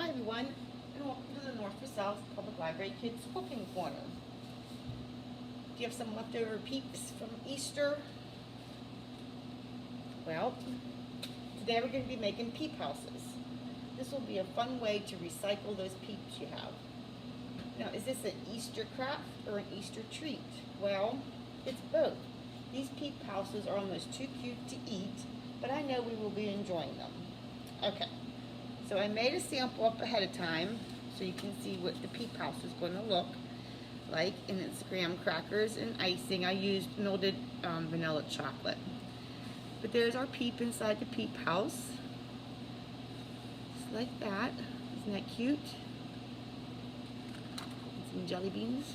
Hi everyone, and welcome to the North for South Public Library Kids Cooking Corner. Do you have some leftover peeps from Easter? Well, today we're going to be making peep houses. This will be a fun way to recycle those peeps you have. Now, is this an Easter craft or an Easter treat? Well, it's both. These peep houses are almost too cute to eat, but I know we will be enjoying them. Okay. So I made a sample up ahead of time so you can see what the peep house is going to look like. And it's graham crackers and icing. I used melted vanilla chocolate. But there's our peep inside the peep house. Just like that. Isn't that cute? And some jelly beans.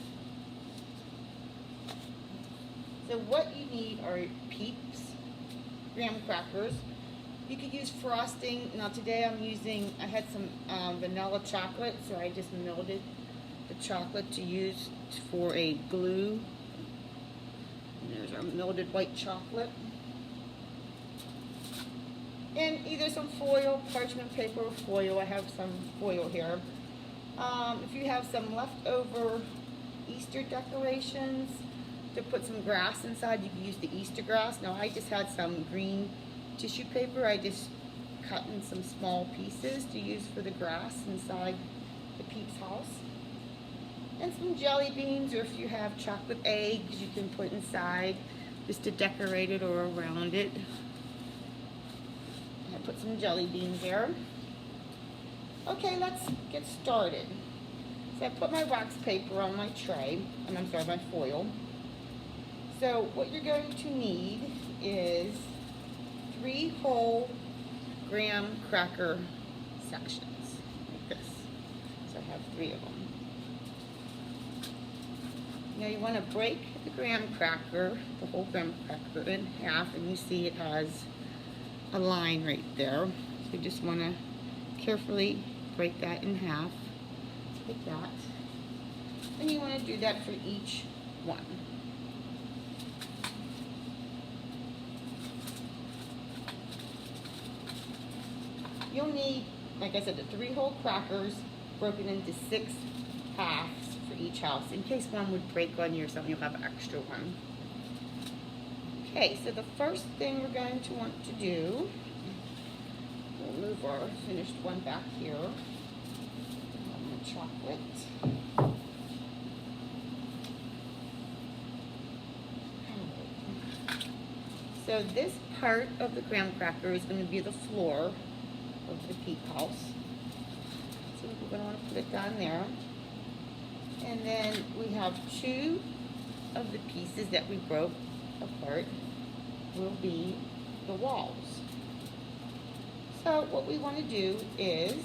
So what you need are peeps, graham crackers. You could use frosting. Now today I had some vanilla chocolate, so I just melted the chocolate to use for a glue. And there's our melted white chocolate. And either some foil, parchment paper or foil. I have some foil here. If you have some leftover Easter decorations to put some grass inside, you can use the Easter grass. Now I just had some green tissue paper. I just cut in some small pieces to use for the grass inside the Peeps house. And some jelly beans, or if you have chocolate eggs, you can put inside just to decorate it or around it. I put some jelly beans there. Okay, let's get started. So I put my wax paper on my tray, and my foil. So what you're going to need is 3 whole graham cracker sections, like this. So I have 3 of them. Now you want to break the graham cracker, the whole graham cracker, in half, and you see it has a line right there. So you just want to carefully break that in half, like that. And you want to do that for each one. You'll need, like I said, the 3 whole crackers broken into 6 halves for each house. In case one would break on you or something, you'll have an extra one. Okay, so the first thing we're going to want to do, we'll move our finished one back here. The chocolate. So this part of the graham cracker is going to be the floor of the peep house. So we're going to want to put it down there. And then we have 2 of the pieces that we broke apart will be the walls. So what we want to do is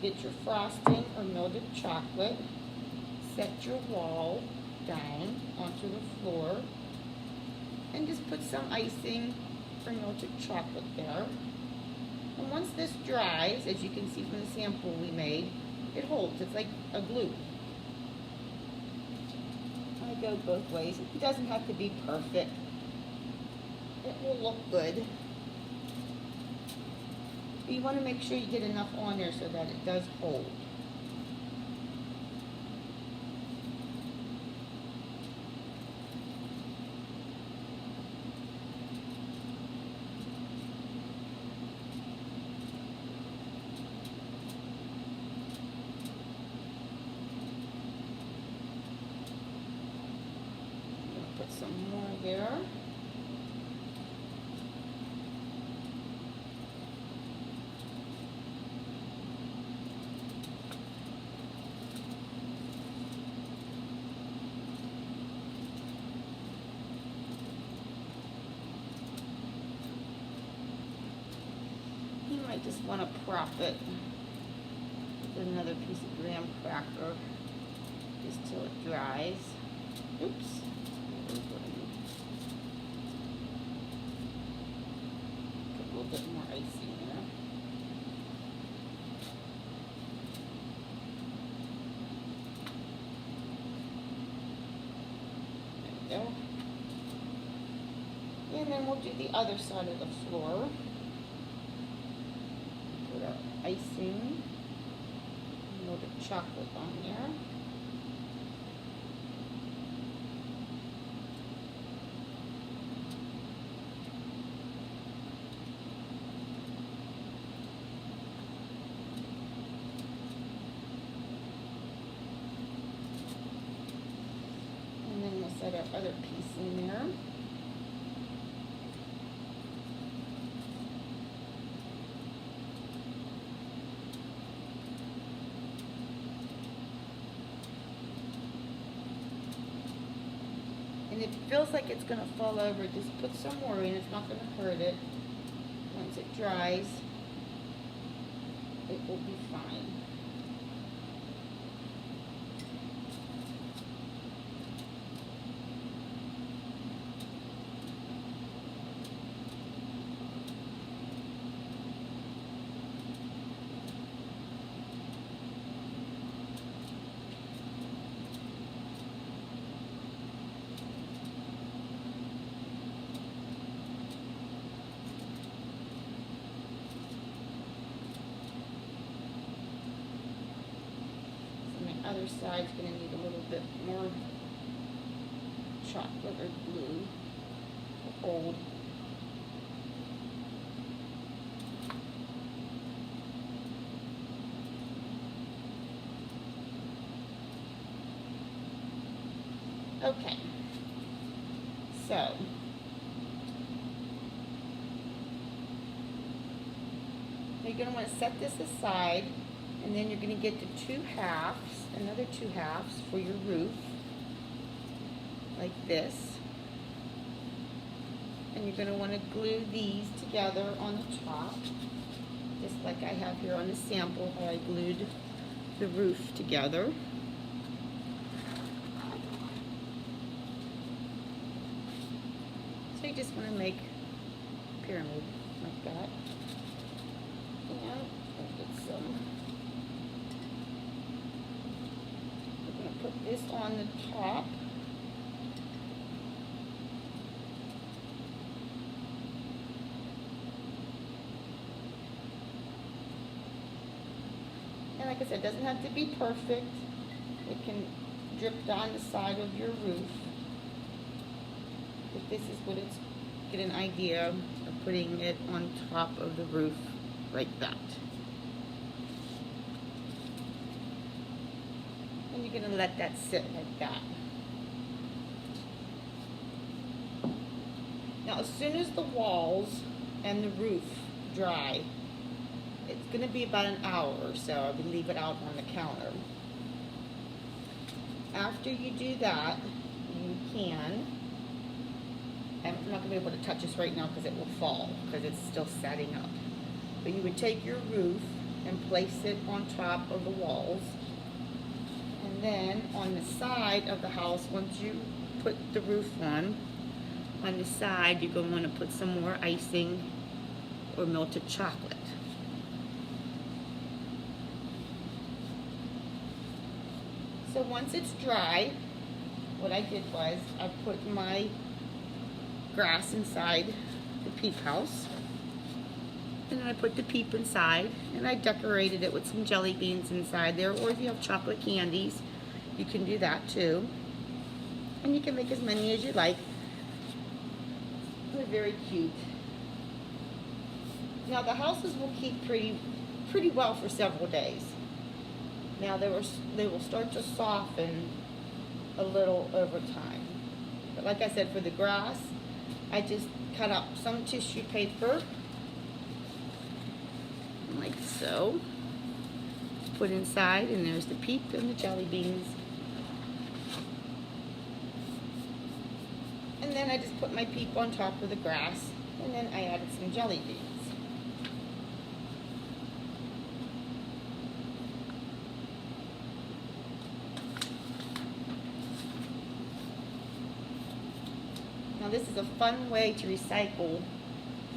get your frosting or melted chocolate, set your wall down onto the floor, and just put some icing or melted chocolate there. And once this dries, as you can see from the sample we made, it holds. It's like a glue. I go both ways. It doesn't have to be perfect. It will look good. But you want to make sure you get enough on there so that it does hold. Put some more there. You might just want to prop it with another piece of graham cracker just till it dries. Oops. Put a little bit more icing there. There we go. And then we'll do the other side of the floor. Put our icing chocolate on there. And then we'll set our other piece in there. And if it feels like it's going to fall over, just put some more in. It's not going to hurt it. Once it dries, it will be fine. Other side's going to need a little bit more chocolate or glue to hold. Okay, so you're going to want to set this aside, and then you're going to get the 2 halves, another 2 halves for your roof, like this. And you're going to want to glue these together on the top, just like I have here on the sample how I glued the roof together. So you just want to make a pyramid like that. And get some. We're going to put this on the top. And like I said, it doesn't have to be perfect. It can drip down the side of your roof. But this is what it's, get an idea of putting it on top of the roof like that. And you're going to let that sit like that. Now as soon as the walls and the roof dry, it's going to be about an hour or so. I would leave it out on the counter. After you do that, you can, and I'm not going to be able to touch this right now because it will fall because it's still setting up. But you would take your roof and place it on top of the walls. And then on the side of the house, once you put the roof on the side, you're going to want to put some more icing or melted chocolate. So once it's dry, what I did was I put my grass inside the peep house, and then I put the peep inside, and I decorated it with some jelly beans inside there, or if you have chocolate candies, you can do that too. And you can make as many as you like. They're very cute. Now the houses will keep pretty well for several days. Now they will start to soften a little over time. But like I said, for the grass, I just cut up some tissue paper, like so. Put inside, and there's the peep and the jelly beans. And then I just put my peep on top of the grass, and then I added some jelly beans. Now this is a fun way to recycle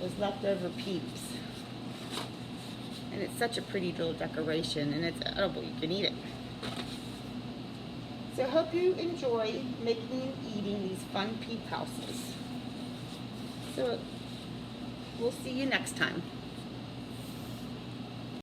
those leftover peeps. And it's such a pretty little decoration, and it's edible. You can eat it. So I hope you enjoy making and eating these fun peep houses. So we'll see you next time.